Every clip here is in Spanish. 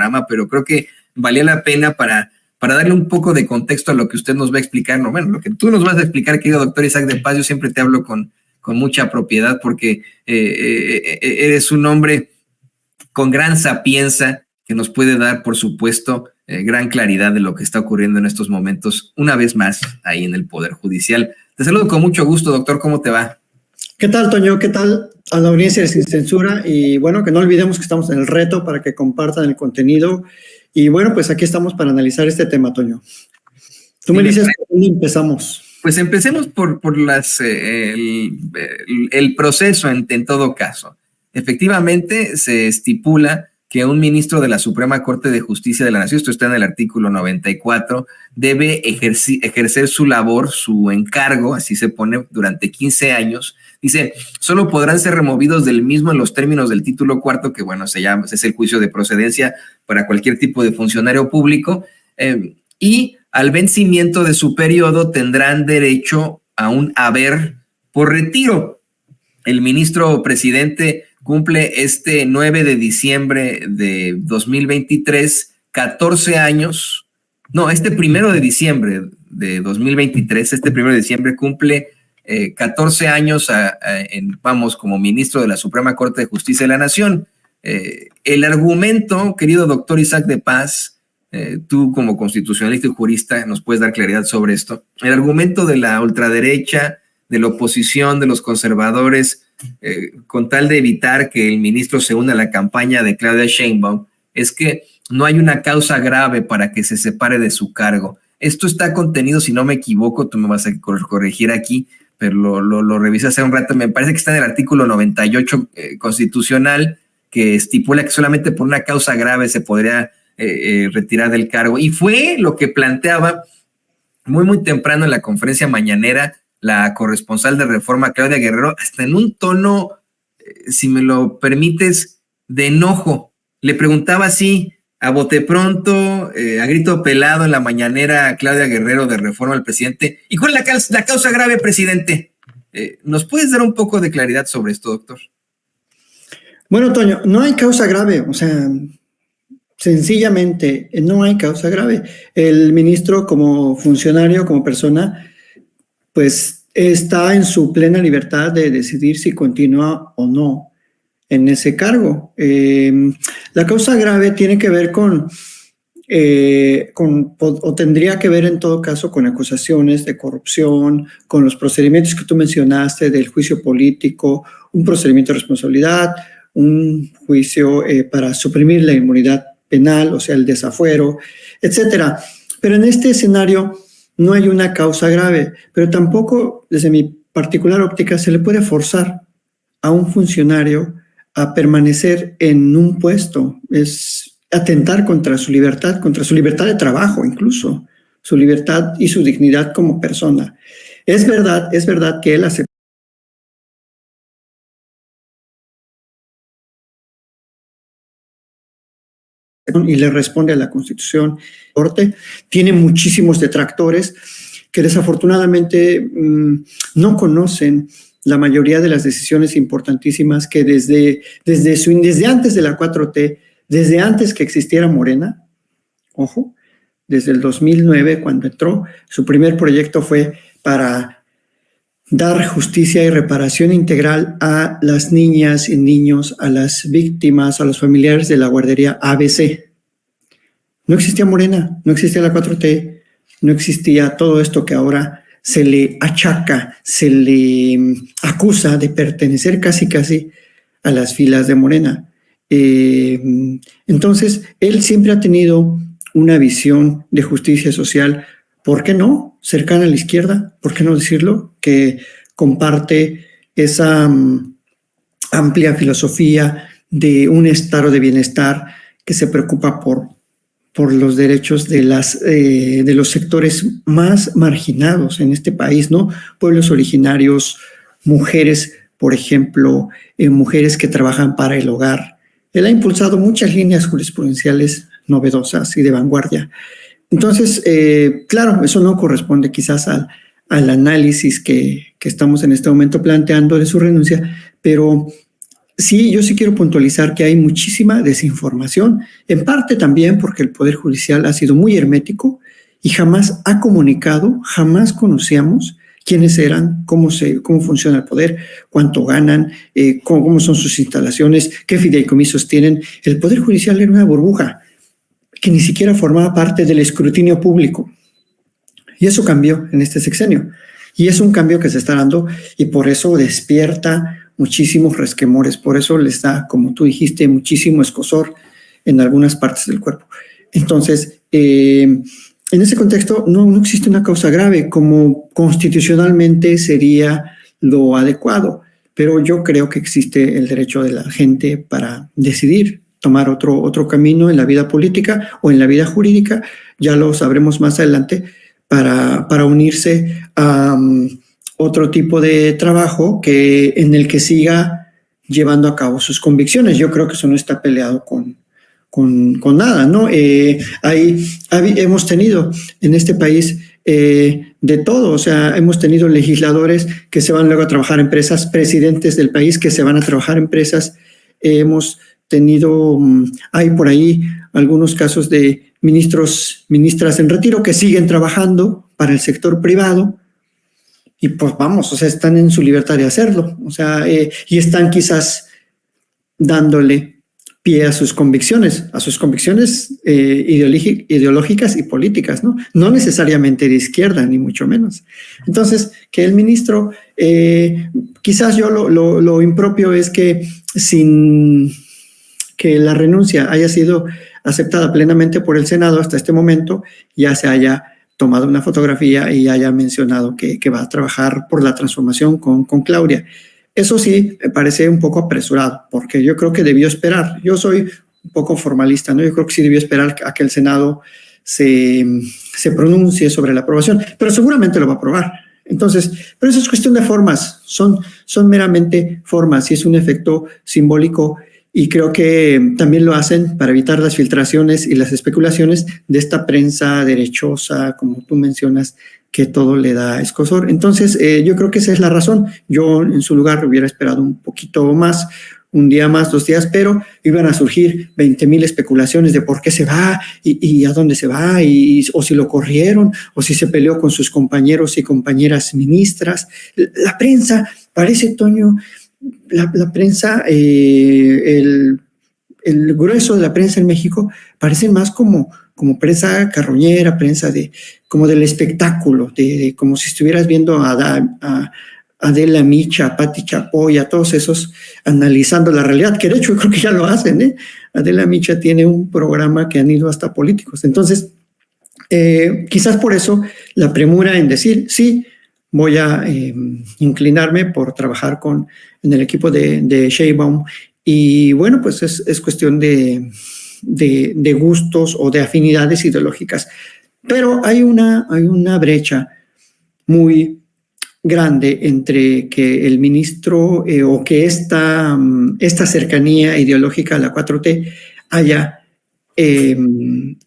programa, pero creo que valía la pena para darle un poco de contexto a lo que usted nos va a explicar. No, bueno, lo que tú nos vas a explicar, querido doctor Isaac de Paz, yo siempre te hablo con mucha propiedad porque eres un hombre con gran sapienza que nos puede dar, por supuesto, gran claridad de lo que está ocurriendo en estos momentos, una vez más, ahí en el Poder Judicial. Te saludo con mucho gusto, doctor. ¿Cómo te va? ¿Qué tal, Toño? ¿Qué tal a la audiencia de Sin Censura? Y bueno, que no olvidemos que estamos en el reto para que compartan el contenido. Y bueno, pues aquí estamos para analizar este tema, Toño. Tú me dices por dónde empezamos. Pues empecemos por el proceso en todo caso. Efectivamente, se estipula que un ministro de la Suprema Corte de Justicia de la Nación, esto está en el artículo 94, debe ejercer su labor, su encargo, así se pone, durante 15 años. Dice, solo podrán ser removidos del mismo en los términos del título cuarto, que bueno, es el juicio de procedencia para cualquier tipo de funcionario público, y al vencimiento de su periodo tendrán derecho a un haber por retiro. El ministro presidente cumple este 9 de diciembre de 2023, 14 años, no, este 1 de diciembre de 2023, este 1 de diciembre cumple 14 años, vamos, como ministro de la Suprema Corte de Justicia de la Nación. El argumento, querido doctor Isaac de Paz, tú como constitucionalista y jurista nos puedes dar claridad sobre esto. El argumento de la ultraderecha, de la oposición, de los conservadores, con tal de evitar que el ministro se una a la campaña de Claudia Sheinbaum, es que no hay una causa grave para que se separe de su cargo. Esto está contenido, si no me equivoco, tú me vas a corregir aquí, pero lo revisé hace un rato, me parece que está en el artículo 98 constitucional, que estipula que solamente por una causa grave se podría retirar del cargo. Y fue lo que planteaba muy temprano en la conferencia mañanera la corresponsal de Reforma, Claudia Guerrero, hasta en un tono, si me lo permites, de enojo. Le preguntaba así, a bote pronto, a grito pelado en la mañanera a Claudia Guerrero de Reforma al presidente. ¿Y cuál es la causa grave, presidente? ¿Nos puedes dar un poco de claridad sobre esto, doctor? Bueno, Toño, no hay causa grave, o sea, sencillamente no hay causa grave. El ministro como funcionario, como persona, pues está en su plena libertad de decidir si continúa o no en ese cargo. La causa grave tiene que ver o tendría que ver en todo caso con acusaciones de corrupción, con los procedimientos que tú mencionaste del juicio político, un procedimiento de responsabilidad, un juicio para suprimir la inmunidad penal, o sea, el desafuero, etcétera. Pero en este escenario no hay una causa grave, pero tampoco, desde mi particular óptica, se le puede forzar a un funcionario a permanecer en un puesto. Es atentar contra su libertad de trabajo incluso, su libertad y su dignidad como persona. Es verdad que él aceptó y le responde a la Constitución. Tiene muchísimos detractores que desafortunadamente no conocen la mayoría de las decisiones importantísimas que desde antes de la 4T, desde antes que existiera Morena, ojo, desde el 2009 cuando entró, su primer proyecto fue para dar justicia y reparación integral a las niñas y niños, a las víctimas, a los familiares de la guardería ABC. No existía Morena, no existía la 4T, no existía todo esto que ahora se le achaca, se le acusa de pertenecer casi a las filas de Morena. Entonces, él siempre ha tenido una visión de justicia social, ¿por qué no? Cercana a la izquierda, ¿por qué no decirlo? Que comparte esa amplia filosofía de un estado de bienestar que se preocupa por los derechos de los sectores más marginados en este país, ¿no? Pueblos originarios, mujeres, por ejemplo, mujeres que trabajan para el hogar. Él ha impulsado muchas líneas jurisprudenciales novedosas y de vanguardia. Entonces, claro, eso no corresponde quizás al análisis que estamos en este momento planteando de su renuncia, pero sí, yo sí quiero puntualizar que hay muchísima desinformación, en parte también porque el Poder Judicial ha sido muy hermético y jamás ha comunicado, jamás conocíamos quiénes eran, cómo funciona el poder, cuánto ganan, cómo son sus instalaciones, qué fideicomisos tienen. El Poder Judicial era una burbuja que ni siquiera formaba parte del escrutinio público. Y eso cambió en este sexenio. Y es un cambio que se está dando y por eso despierta muchísimos resquemores, por eso les da, como tú dijiste, muchísimo escozor en algunas partes del cuerpo. Entonces, en ese contexto no existe una causa grave como constitucionalmente sería lo adecuado, pero yo creo que existe el derecho de la gente para decidir tomar otro camino en la vida política o en la vida jurídica, ya lo sabremos más adelante, para unirse a otro tipo de trabajo en el que siga llevando a cabo sus convicciones. Yo creo que eso no está peleado con nada, ¿no? Hemos tenido en este país de todo, o sea, hemos tenido legisladores que se van luego a trabajar a empresas, presidentes del país que se van a trabajar a empresas, hemos tenido, hay por ahí algunos casos de ministras en retiro que siguen trabajando para el sector privado y pues vamos, o sea, están en su libertad de hacerlo, o sea, y están quizás dándole pie a sus convicciones ideológicas y políticas, ¿no? No necesariamente de izquierda, ni mucho menos. Entonces, que el ministro, quizás yo lo impropio es que sin que la renuncia haya sido aceptada plenamente por el Senado hasta este momento, ya se haya tomado una fotografía y haya mencionado que va a trabajar por la transformación con Claudia. Eso sí, me parece un poco apresurado, porque yo creo que debió esperar. Yo soy un poco formalista, ¿no? Yo creo que sí debió esperar a que el Senado se pronuncie sobre la aprobación, pero seguramente lo va a aprobar. Entonces, pero eso es cuestión de formas, son meramente formas y es un efecto simbólico. Y creo que también lo hacen para evitar las filtraciones y las especulaciones de esta prensa derechosa, como tú mencionas, que todo le da escozor. Entonces, yo creo que esa es la razón. Yo en su lugar hubiera esperado un poquito más, un día más, 2 días, pero iban a surgir 20,000 especulaciones de por qué se va y a dónde se va, o si lo corrieron, o si se peleó con sus compañeros y compañeras ministras. La prensa, parece, Toño, la prensa, el grueso de la prensa en México parece más como prensa carroñera, prensa como del espectáculo, como si estuvieras viendo a Adela Micha, a Pati Chapoy, a todos esos analizando la realidad, que de hecho creo que ya lo hacen, ¿eh? Adela Micha tiene un programa que han ido hasta políticos. Entonces, quizás por eso la premura en decir, sí, voy a inclinarme por trabajar en el equipo de Sheinbaum. Y bueno, pues es cuestión de gustos o de afinidades ideológicas. Pero hay una brecha muy grande entre que el ministro o que esta cercanía ideológica a la 4T haya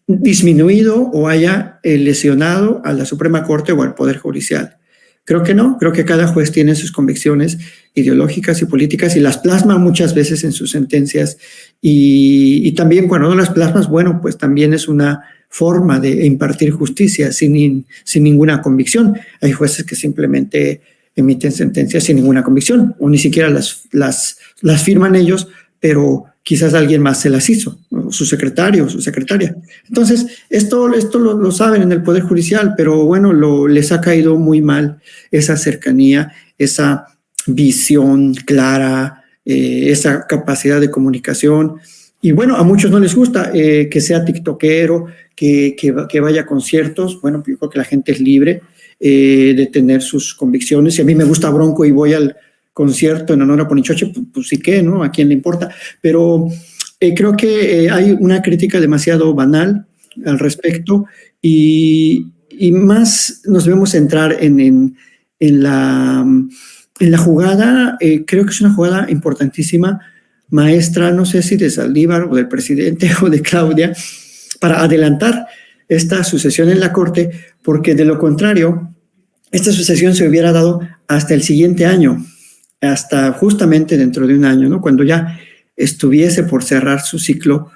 disminuido o haya lesionado a la Suprema Corte o al Poder Judicial. Creo que no, creo que cada juez tiene sus convicciones ideológicas y políticas y las plasma muchas veces en sus sentencias y también cuando no las plasmas, bueno, pues también es una forma de impartir justicia sin ninguna convicción. Hay jueces que simplemente emiten sentencias sin ninguna convicción o ni siquiera las firman ellos, pero quizás alguien más se las hizo, su secretario o su secretaria. Entonces, esto lo saben en el Poder Judicial, pero bueno, les ha caído muy mal esa cercanía, esa visión clara, esa capacidad de comunicación. Y bueno, a muchos no les gusta que sea tiktokero, que vaya a conciertos. Bueno, yo creo que la gente es libre de tener sus convicciones. Si a mí me gusta Bronco y voy al concierto en honor a Ponichoche, pues sí que, ¿no? ¿A quién le importa? Pero creo que hay una crítica demasiado banal al respecto y más nos debemos centrar en la jugada. Creo que es una jugada importantísima, maestra, no sé si de Saldívar o del presidente o de Claudia, para adelantar esta sucesión en la Corte, porque de lo contrario, esta sucesión se hubiera dado hasta el siguiente año. hasta justamente dentro de un año, ¿no? Cuando ya estuviese por cerrar su ciclo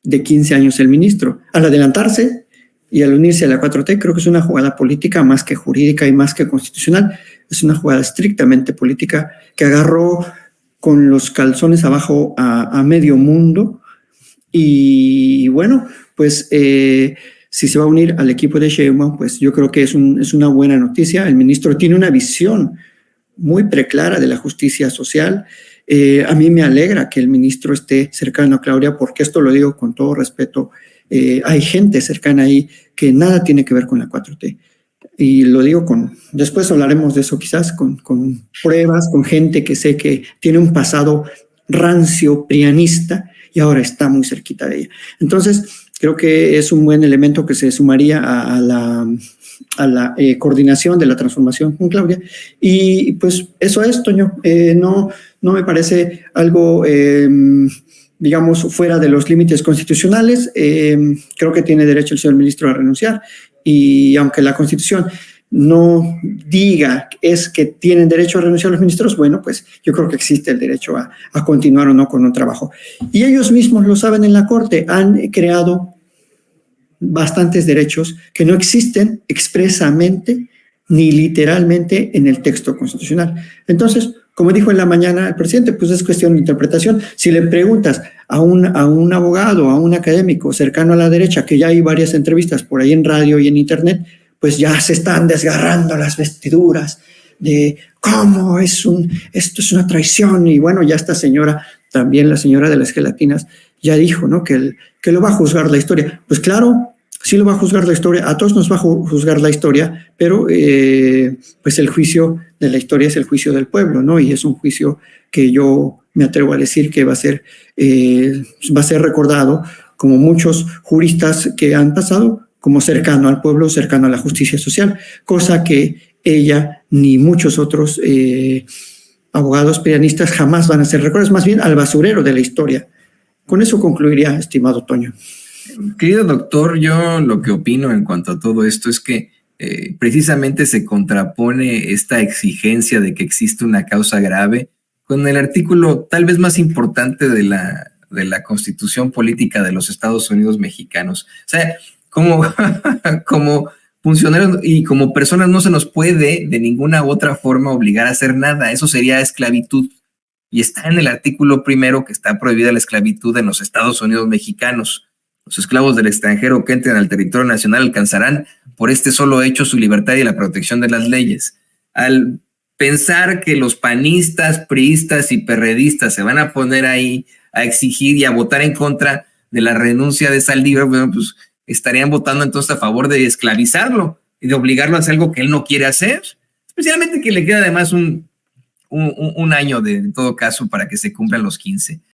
de 15 años el ministro. Al adelantarse y al unirse a la 4T, creo que es una jugada política más que jurídica y más que constitucional. Es una jugada estrictamente política que agarró con los calzones abajo a medio mundo. Y bueno, pues si se va a unir al equipo de Sheinbaum, pues yo creo que es una buena noticia. El ministro tiene una visión muy preclara de la justicia social. A mí me alegra que el ministro esté cercano a Claudia, porque esto lo digo con todo respeto. Hay gente cercana ahí que nada tiene que ver con la 4T. Y lo digo después hablaremos de eso quizás, con pruebas, con gente que sé que tiene un pasado rancio, prianista, y ahora está muy cerquita de ella. Entonces, creo que es un buen elemento que se sumaría a la coordinación de la transformación con Claudia. Y pues eso es, Toño. No me parece algo, digamos, fuera de los límites constitucionales. Creo que tiene derecho el señor ministro a renunciar. Y aunque la Constitución no diga es que tienen derecho a renunciar los ministros, bueno, pues yo creo que existe el derecho a continuar o no con un trabajo. Y ellos mismos lo saben en la Corte, han creado bastantes derechos que no existen expresamente ni literalmente en el texto constitucional. Entonces, como dijo en la mañana el presidente, pues es cuestión de interpretación. Si le preguntas a un abogado, a un académico cercano a la derecha, que ya hay varias entrevistas por ahí en radio y en internet, pues ya se están desgarrando las vestiduras de cómo esto es una traición. Y bueno, ya esta señora, también la señora de las gelatinas, ya dijo, ¿no? Que lo va a juzgar la historia. Pues claro, sí lo va a juzgar la historia, a todos nos va a juzgar la historia, pero pues el juicio de la historia es el juicio del pueblo, ¿no? Y es un juicio que yo me atrevo a decir que va a ser recordado, como muchos juristas que han pasado, como cercano al pueblo, cercano a la justicia social, cosa que ella ni muchos otros abogados prianistas jamás van a ser recordados, más bien al basurero de la historia. Con eso concluiría, estimado Toño. Querido doctor, yo lo que opino en cuanto a todo esto es que precisamente se contrapone esta exigencia de que existe una causa grave con el artículo tal vez más importante de la Constitución Política de los Estados Unidos Mexicanos. O sea, como funcionarios y como personas no se nos puede de ninguna otra forma obligar a hacer nada. Eso sería esclavitud. Y está en el artículo primero que está prohibida la esclavitud en los Estados Unidos Mexicanos. Los esclavos del extranjero que entren al territorio nacional alcanzarán por este solo hecho su libertad y la protección de las leyes. Al pensar que los panistas, priistas y perredistas se van a poner ahí a exigir y a votar en contra de la renuncia de Saldívar, bueno, pues estarían votando entonces a favor de esclavizarlo y de obligarlo a hacer algo que él no quiere hacer, especialmente que le queda además un año en todo caso para que se cumplan los 15.